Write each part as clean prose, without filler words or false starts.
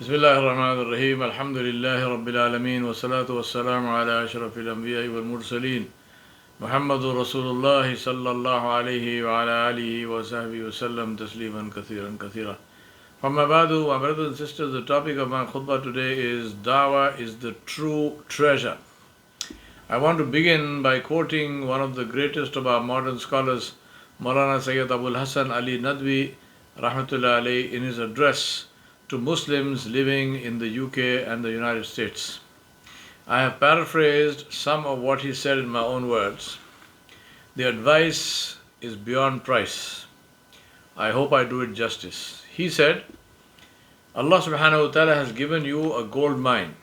Bismillah ar-Rahman ar-Rahim. Alhamdulillahi Rabbil Alameen. Wa salatu wa salamu ala ashrafil anbiya wal mursaleen. Muhammadur Rasulullah sallallahu alayhi wa ala alihi wa sahbihi wa sallam tasliman kathiran kathira. From my badu, my brothers and sisters, the topic of my khutbah today is Dawah is the true treasure. I want to begin by quoting one of the greatest of our modern scholars, Maulana Sayyid Abul Hasan Ali Nadwi, rahmatullah alayhi, in his address to Muslims living in the UK and the United States. I have paraphrased some of what he said in my own words. The advice is beyond price. I hope I do it justice. He said, Allah subhanahu wa ta'ala has given you a gold mine.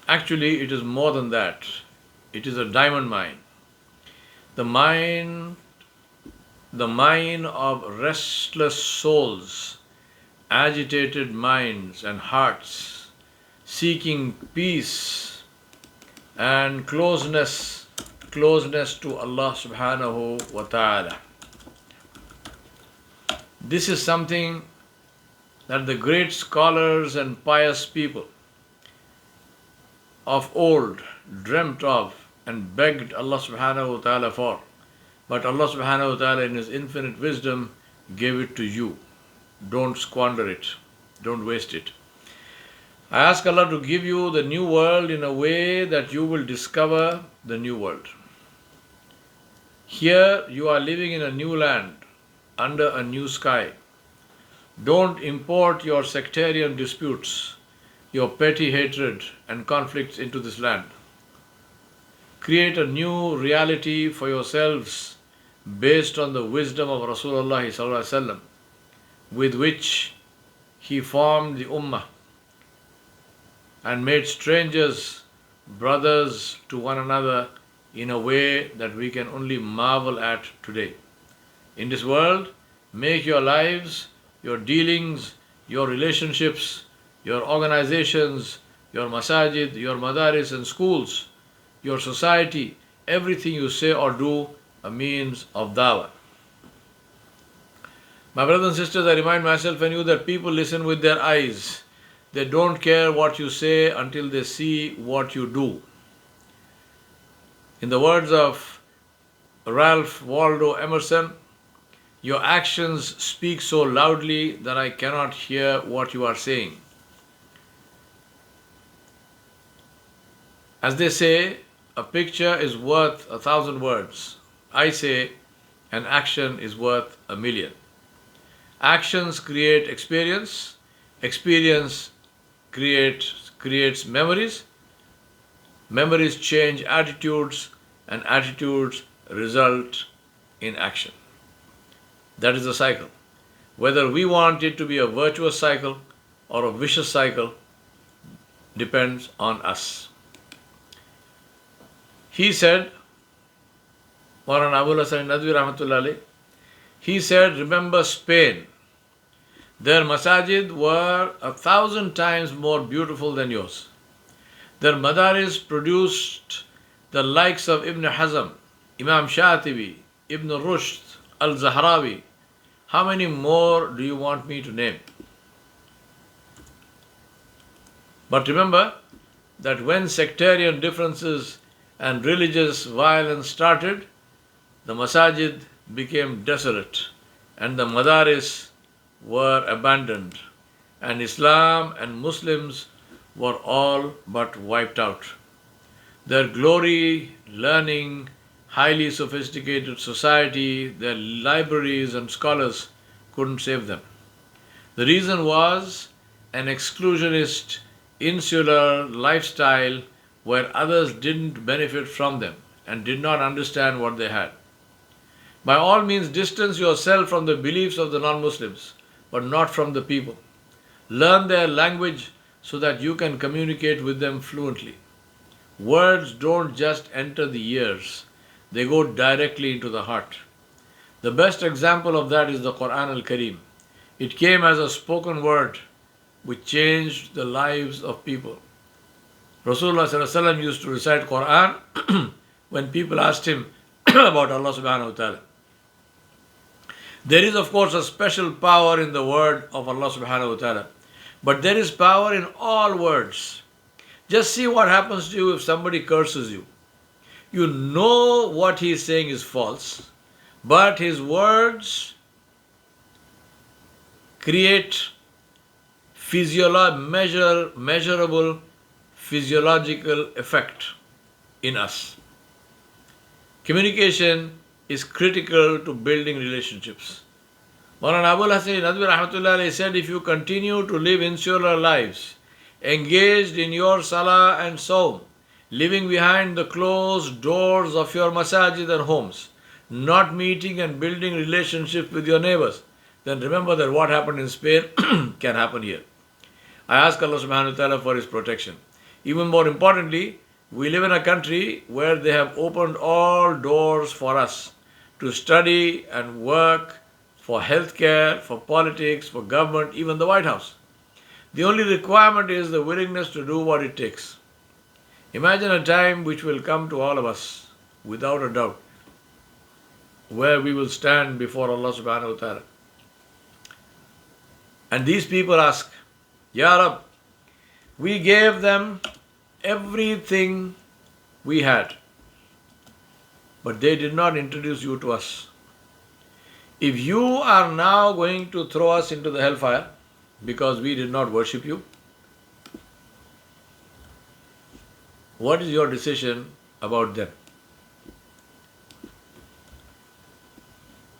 Actually, it is more than that. It is a diamond mine. The mine of restless souls, agitated minds and hearts, seeking peace and closeness to Allah subhanahu wa ta'ala. This is something that the great scholars and pious people of old dreamt of and begged Allah subhanahu wa ta'ala for. But Allah subhanahu wa ta'ala in His infinite wisdom gave it to you. Don't squander it. Don't waste it. I ask Allah to give you the new world in a way that you will discover the new world. Here you are living in a new land, under a new sky. Don't import your sectarian disputes, your petty hatred and conflicts into this land. Create a new reality for yourselves based on the wisdom of Rasulullah sallallahu alaihi wasallam, with which he formed the Ummah and made strangers brothers to one another in a way that we can only marvel at today. In this world, make your lives, your dealings, your relationships, your organizations, your masajid, your madaris and schools, your society, everything you say or do, a means of dawah. My brothers and sisters, I remind myself and you that people listen with their eyes. They don't care what you say until they see what you do. In the words of Ralph Waldo Emerson, your actions speak so loudly that I cannot hear what you are saying. As they say, a picture is worth 1,000 words. I say, an action is worth 1,000,000. Actions create experience, experience creates memories, memories change attitudes, and attitudes result in action. That is the cycle. Whether we want it to be a virtuous cycle or a vicious cycle depends on us. He said, Maulana Abul Hasan Nadwi rahmatullah alayhi, he said, remember Spain. Their masajid were 1,000 times more beautiful than yours. Their madaris produced the likes of Ibn Hazm, Imam Shatibi, Ibn Rushd, Al-Zahrawi. How many more do you want me to name? But remember that when sectarian differences and religious violence started, the masajid became desolate and the madaris were abandoned, and Islam and Muslims were all but wiped out. Their glory, learning, highly sophisticated society, their libraries and scholars couldn't save them. The reason was an exclusionist, insular lifestyle where others didn't benefit from them and did not understand what they had. By all means, distance yourself from the beliefs of the non-Muslims, but not from the people. Learn their language so that you can communicate with them fluently. Words don't just enter the ears, they go directly into the heart. The best example of that is the Quran al-Kareem. It came as a spoken word which changed the lives of people. Rasulullah sallallahu alaihi wasallam used to recite Quran when people asked him about Allah subhanahu wa ta'ala. There is, of course, a special power in the word of Allah subhanahu wa ta'ala. But there is power in all words. Just see what happens to you if somebody curses you. You know what he is saying is false, but his words create measurable physiological effect in us. Communication is critical to building relationships. Maulana Abul Hasan Nadwi Rahmatullah said, if you continue to live insular lives, engaged in your salah and saum, living behind the closed doors of your masajid and homes, not meeting and building relationships with your neighbors, then remember that what happened in Spain can happen here. I ask Allah subhanahu wa ta'ala for His protection. Even more importantly, we live in a country where they have opened all doors for us to study and work, for healthcare, for politics, for government, even the White House. The only requirement is the willingness to do what it takes. Imagine a time which will come to all of us, without a doubt, where we will stand before Allah subhanahu wa ta'ala. And these people ask, Ya Rab, we gave them everything we had, but they did not introduce you to us. If you are now going to throw us into the hellfire because we did not worship you, what is your decision about them?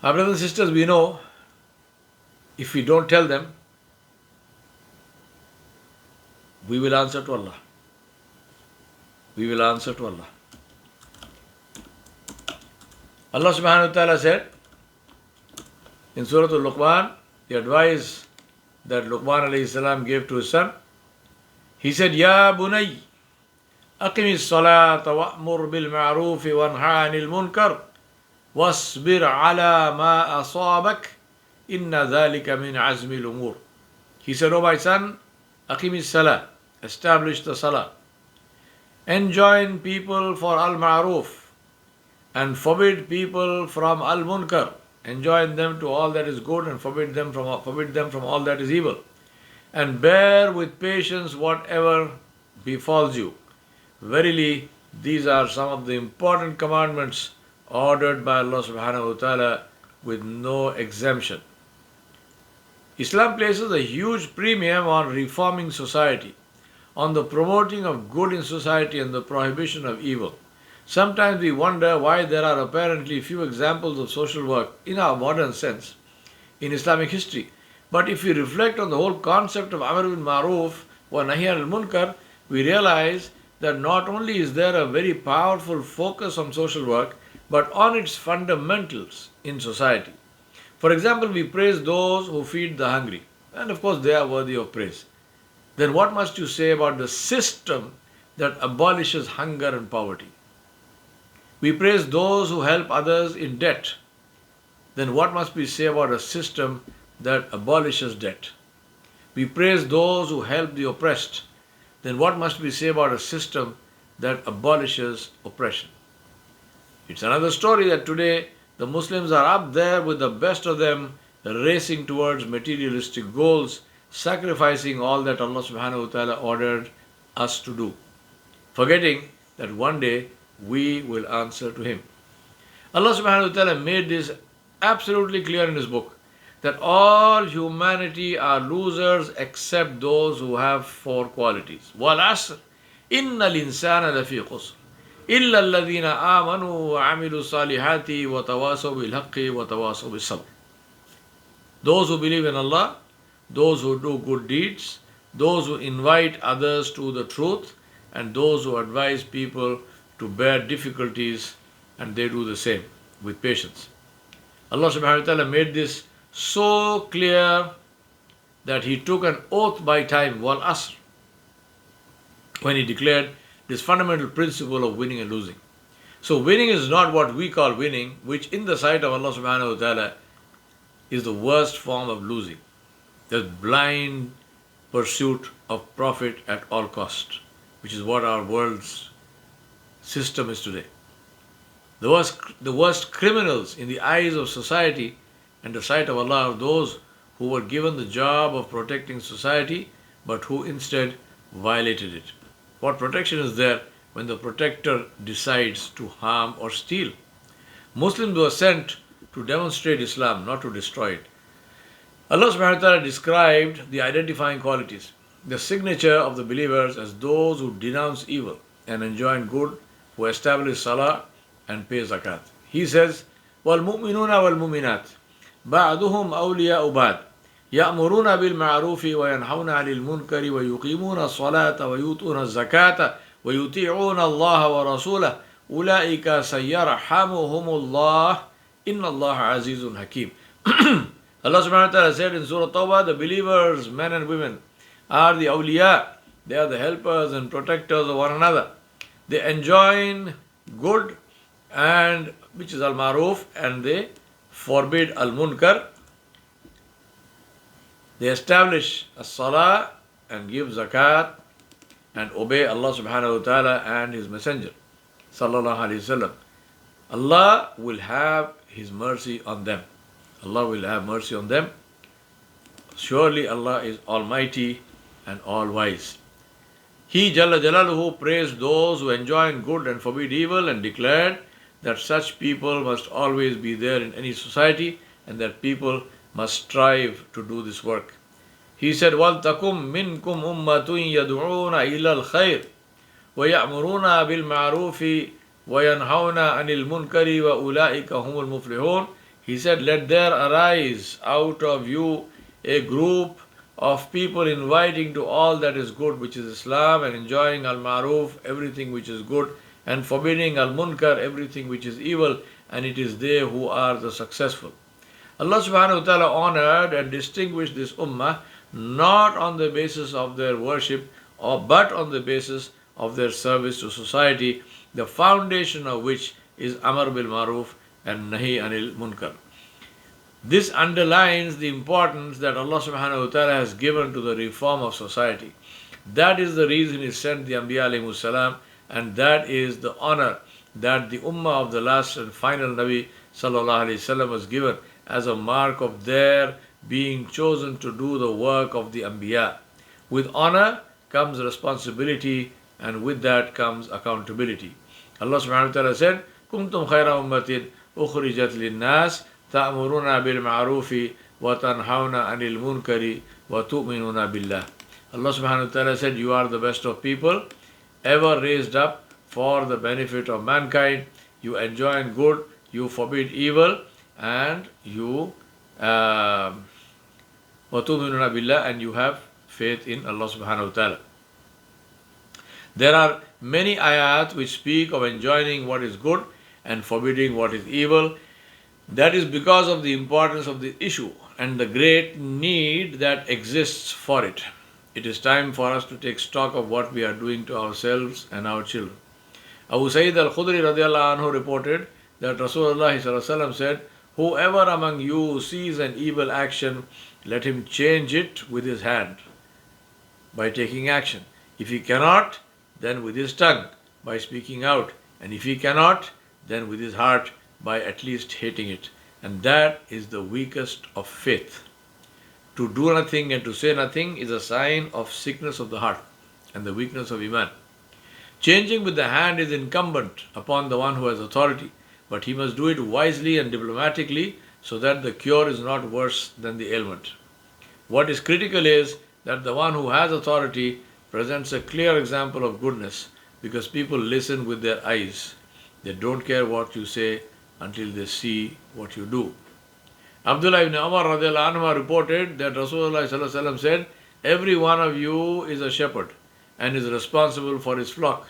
Our brothers and sisters, we know if we don't tell them, we will answer to Allah. We will answer to Allah. Allah subhanahu wa ta'ala said in Surah Al-Luqman, the advice that Luqman alayhi salam gave to his son, he said, Ya bunay, aqimis salata wa'mur bil ma'rufi wanha 'anil munkar wasbir 'ala ma asabak inna dhalika min 'azmi al-umur. He said, O my son, aqimis salah, establish the salah, enjoin people for al-ma'ruf and forbid people from al-munkar, enjoin them to all that is good and forbid them from all that is evil, and bear with patience whatever befalls you. Verily, these are some of the important commandments ordered by Allah subhanahu wa ta'ala with no exemption. Islam places a huge premium on reforming society, on the promoting of good in society and the prohibition of evil. Sometimes we wonder why there are apparently few examples of social work in our modern sense in Islamic history. But if we reflect on the whole concept of Amr bil Ma'ruf wa Nahy anil Munkar, we realize that not only is there a very powerful focus on social work, but on its fundamentals in society. For example, we praise those who feed the hungry, and of course they are worthy of praise. Then what must you say about the system that abolishes hunger and poverty? We praise those who help others in debt. Then what must we say about a system that abolishes debt? We praise those who help the oppressed. Then what must we say about a system that abolishes oppression? It's another story that today the Muslims are up there with the best of them, racing towards materialistic goals, sacrificing all that Allah subhanahu wa ta'ala ordered us to do, forgetting that one day we will answer to Him. Allah subhanahu wa ta'ala made this absolutely clear in His book, that all humanity are losers except those who have four qualities. Wal asr, innal insana lafi khusr, illa alladhina amanu wa amilu salihati wa tawasaw bil haqqi wa tawasaw bis sabr. Those who believe in Allah, those who do good deeds, those who invite others to the truth, and those who advise people to bear difficulties, and they do the same with patience. Allah subhanahu wa ta'ala made this so clear that He took an oath by time, wal asr, when He declared this fundamental principle of winning and losing. So winning is not what we call winning, which in the sight of Allah subhanahu wa ta'ala is the worst form of losing. There's blind pursuit of profit at all cost, which is what our world's system is today. The worst criminals in the eyes of society and the sight of Allah are those who were given the job of protecting society but who instead violated it. What protection is there when the protector decides to harm or steal? Muslims were sent to demonstrate Islam, not to destroy it. Allah subhanahu wa ta'ala described the identifying qualities, the signature of the believers as those who denounce evil and enjoin good, who establish salah and pay zakat. He says, وَالْمُؤْمِنُونَ وَالْمُؤْمِنَاتِ بَعْضُهُمْ أَوْلِيَاءُ بَعْضٍ يَأْمُرُونَ بِالْمَعْرُوفِ وَيَنْهَوْنَ عَنِ الْمُنْكَرِ وَيُقِيمُونَ الصَّلَاةَ وَيُؤْتُونَ الزَّكَاةَ وَيُطِيعُونَ اللَّهَ وَرَسُولَهُ أُولَئِكَ سَيَرْحَمُهُمُ اللَّهُ إِنَّ اللَّهَ عَزِيزٌ حَكِيمٌ. Allah subhanahu wa ta'ala said in Surah Tawbah, the believers, men and women, are the awliya. They are the helpers and protectors of one another. They enjoin good, and which is al-maruf, and they forbid al-munkar. They establish as-salah and give zakat and obey Allah subhanahu wa ta'ala and His Messenger sallallahu alayhi wasallam. Allah will have His mercy on them. Allah will have mercy on them. Surely Allah is Almighty and All-Wise. He, Jalla Jalaluhu, praised those who enjoin good and forbid evil, and declared that such people must always be there in any society, and that people must strive to do this work. He said, وَلْتَكُمْ مِنْكُمْ أُمَّةٌ يَدْعُونَ إِلَى الْخَيْرِ وَيَأْمُرُونَ بِالْمَعْرُوفِ وَيَنْهَوْنَ عَنِ الْمُنْكَرِ وَأُولَٰئِكَ هُمُ الْمُفْلِحُونَ. He said, let there arise out of you a group of people inviting to all that is good, which is Islam, and enjoying al-ma'ruf, everything which is good, and forbidding al-munkar, everything which is evil, and it is they who are the successful. Allah subhanahu wa ta'ala honored and distinguished this ummah not on the basis of their worship, but on the basis of their service to society, the foundation of which is Amar bil Maruf and Nahi anil Munkar. This underlines the importance that Allah subhanahu wa ta'ala has given to the reform of society. That is the reason He sent the Anbiya alayhimus salam, and that is the honor that the ummah of the last and final Nabi sallallahu alayhi wasallam was given as a mark of their being chosen to do the work of the Anbiya. With honor comes responsibility, and with that comes accountability. Allah subhanahu wa ta'ala said, كُنْتُمْ خَيْرَ أُمَّةٍ أُخْرِجَتْ لِلنَّاسِ تَأْمُرُونَ بِالْمَعْرُوفِ وَتَنْهَوْنَ عَنِ الْمُنْكَرِ وَتُؤْمِنُونَ بِاللَّهِ. Allah subhanahu wa ta'ala said, you are the best of people, ever raised up for the benefit of mankind. You enjoin good, you forbid evil, and you وَتُؤْمِنُونَ بِاللَّهِ, and you have faith in Allah subhanahu wa ta'ala. There are many ayat which speak of enjoining what is good and forbidding what is evil. That is because of the importance of the issue and the great need that exists for it. It is time for us to take stock of what we are doing to ourselves and our children. Abu Sa'id al-Khudri radiallahu anhu reported that Rasulullah sallallahu alaihi wasallam said, whoever among you sees an evil action, let him change it with his hand by taking action. If he cannot, then with his tongue by speaking out, and if he cannot, then with his heart by at least hating it. And that is the weakest of faith. To do nothing and to say nothing is a sign of sickness of the heart and the weakness of Iman. Changing with the hand is incumbent upon the one who has authority, but he must do it wisely and diplomatically so that the cure is not worse than the ailment. What is critical is that the one who has authority presents a clear example of goodness, because people listen with their eyes. They don't care what you say until they see what you do. Abdullah ibn Umar radiallahu anhu reported that Rasulullah sallallahu alaihi wasallam said, every one of you is a shepherd and is responsible for his flock.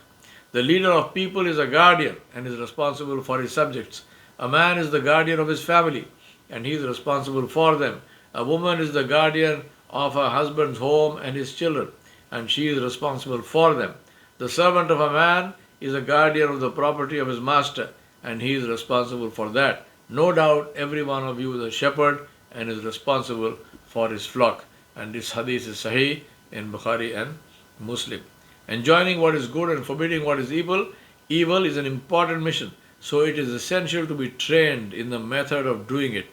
The leader of people is a guardian and is responsible for his subjects. A man is the guardian of his family and he is responsible for them. A woman is the guardian of her husband's home and his children, and she is responsible for them. The servant of a man is a guardian of the property of his master, and he is responsible for that. No doubt every one of you is a shepherd and is responsible for his flock. And this hadith is sahih in Bukhari and Muslim. Enjoining what is good and forbidding what is evil, evil is an important mission, so it is essential to be trained in the method of doing it.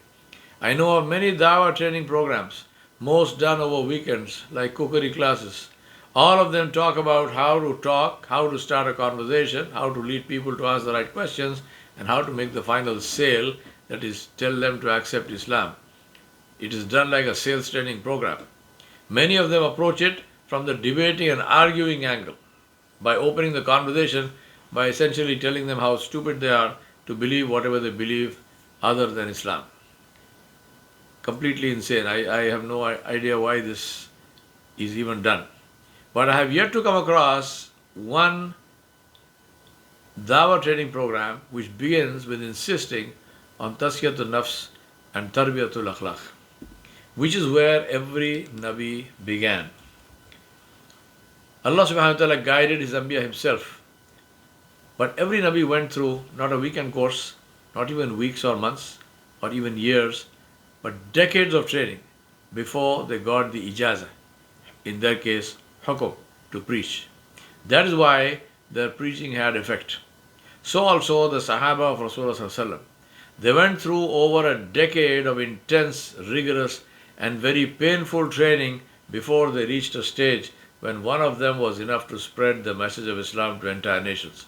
I know of many dawah training programs. most done over weekends, like cookery classes. All of them talk about how to talk, how to start a conversation, how to lead people to ask the right questions, and how to make the final sale, that is, tell them to accept Islam. It is done like a sales training program. Many of them approach it from the debating and arguing angle by opening the conversation by essentially telling them how stupid they are to believe whatever they believe other than Islam. Completely insane. I have no idea why this is even done. But I have yet to come across one Dawah training program which begins with insisting on Tazkiyatul Nafs and Tarbiyatul Akhlaq, which is where every Nabi began. Allah subhanahu wa ta'ala guided His Anbiya Himself. But every Nabi went through not a weekend course, not even weeks or months, or even years, but decades of training before they got the ijazah, in their case, hukum, to preach. That is why their preaching had effect. So also the Sahaba of Rasulullah. They went through over a decade of intense, rigorous, and very painful training before they reached a stage when one of them was enough to spread the message of Islam to entire nations.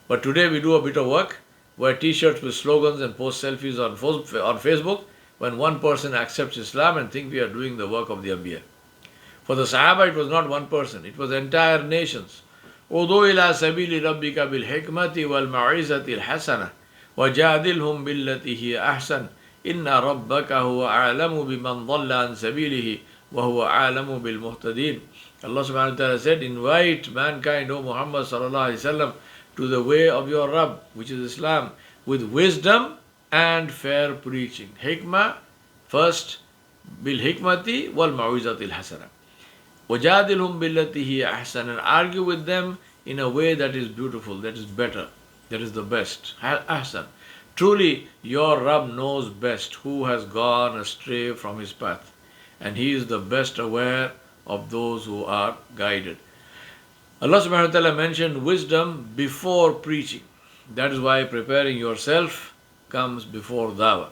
But today we do a bit of work, wear t-shirts with slogans and post selfies on Facebook when one person accepts Islam and think we are doing the work of the Anbiya. For the Sahaba it was not one person, it was entire nations. Udu ila sabili rabbika bil hikmati wal ma'izati al hasana wajadilhum billati hiya ahsan inna rabbaka huwa a'lamu biman dhalla an sabilihi wa huwa a'lamu bil muhtadin. Allah subhanahu wa ta'ala said, invite mankind, O Muhammad sallallahu alaihi wasallam, to the way of your Rabb, which is Islam, with wisdom and fair preaching. Hikmah, first, bil hikmati wal ma'izati al hasana. وَجَادِلْهُمْ بِالَّتِي هِيَ أَحْسَنُ, and argue with them in a way that is beautiful, that is better, that is the best. Ahsan. Truly, your Rabb knows best who has gone astray from his path, and He is the best aware of those who are guided. Allah subhanahu wa ta'ala mentioned wisdom before preaching. That is why preparing yourself comes before dawah.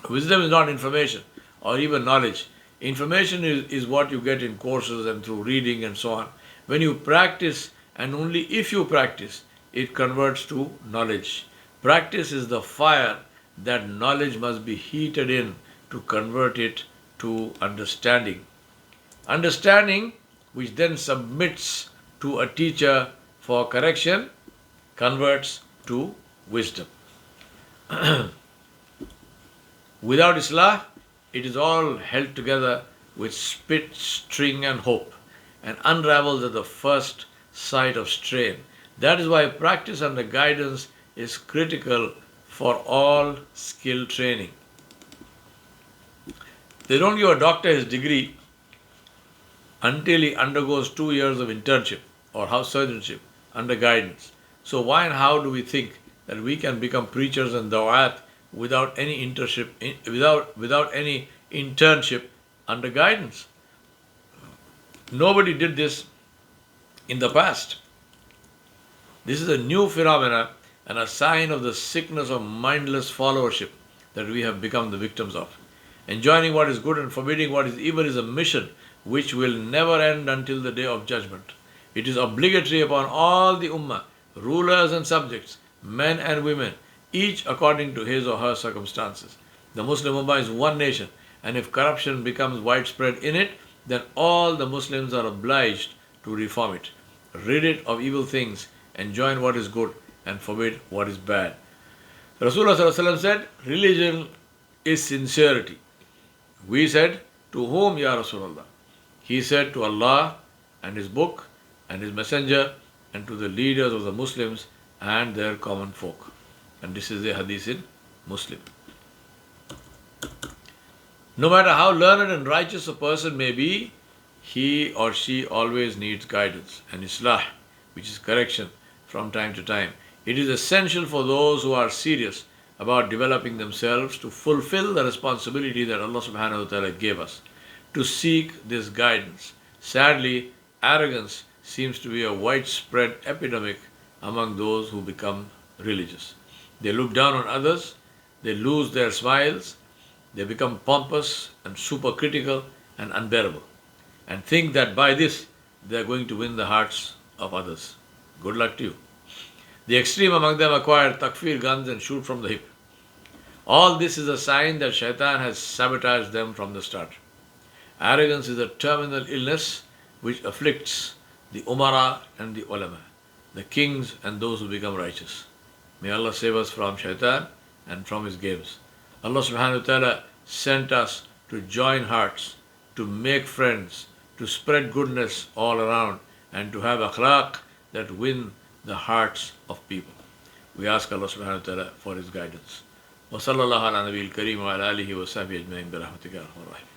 Wisdom is not information or even knowledge. Information is what you get in courses and through reading and so on. When you practice, and only if you practice, it converts to knowledge. Practice is the fire that knowledge must be heated in to convert it to understanding. Understanding, which then submits to a teacher for correction, converts to wisdom. Without Islah, it is all held together with spit, string and hope, and unravels at the first sight of strain. That is why practice under guidance is critical for all skill training. They don't give a doctor his degree until he undergoes 2 years of internship or house surgeonship under guidance. So why and how do we think that we can become preachers and dawat without any internship under guidance? Nobody did this in the past. This is a new phenomena and a sign of the sickness of mindless followership that we have become the victims of. Enjoining what is good and forbidding what is evil is a mission which will never end until the day of judgment. It is obligatory upon all the ummah, rulers and subjects, men and women, each according to his or her circumstances. The Muslim ummah is one nation, and if corruption becomes widespread in it, then all the Muslims are obliged to reform it, rid it of evil things, enjoin what is good, and forbid what is bad. Rasulullah said, religion is sincerity. We said, to whom, Ya Rasulullah? He said, to Allah and His book and His messenger and to the leaders of the Muslims and their common folk. And this is a hadith in Muslim. No matter how learned and righteous a person may be, he or she always needs guidance and islah, which is correction from time to time. It is essential for those who are serious about developing themselves to fulfill the responsibility that Allah subhanahu wa ta'ala gave us, to seek this guidance. Sadly, arrogance seems to be a widespread epidemic among those who become religious. They look down on others, they lose their smiles, they become pompous and supercritical and unbearable, and think that by this they are going to win the hearts of others. Good luck to you. The extreme among them acquire takfir guns and shoot from the hip. All this is a sign that shaitan has sabotaged them from the start. Arrogance is a terminal illness which afflicts the umara and the ulama, the kings and those who become righteous. May Allah save us from shaitan and from his games. Allah subhanahu wa ta'ala sent us to join hearts, to make friends, to spread goodness all around, and to have akhlaq that win the hearts of people. We ask Allah subhanahu wa ta'ala for his guidance. Wa sallallahu ala nabiyil kareem wa ala alihi wa sahbihi ajma'in bi rahmatika ya arhamar rahimin.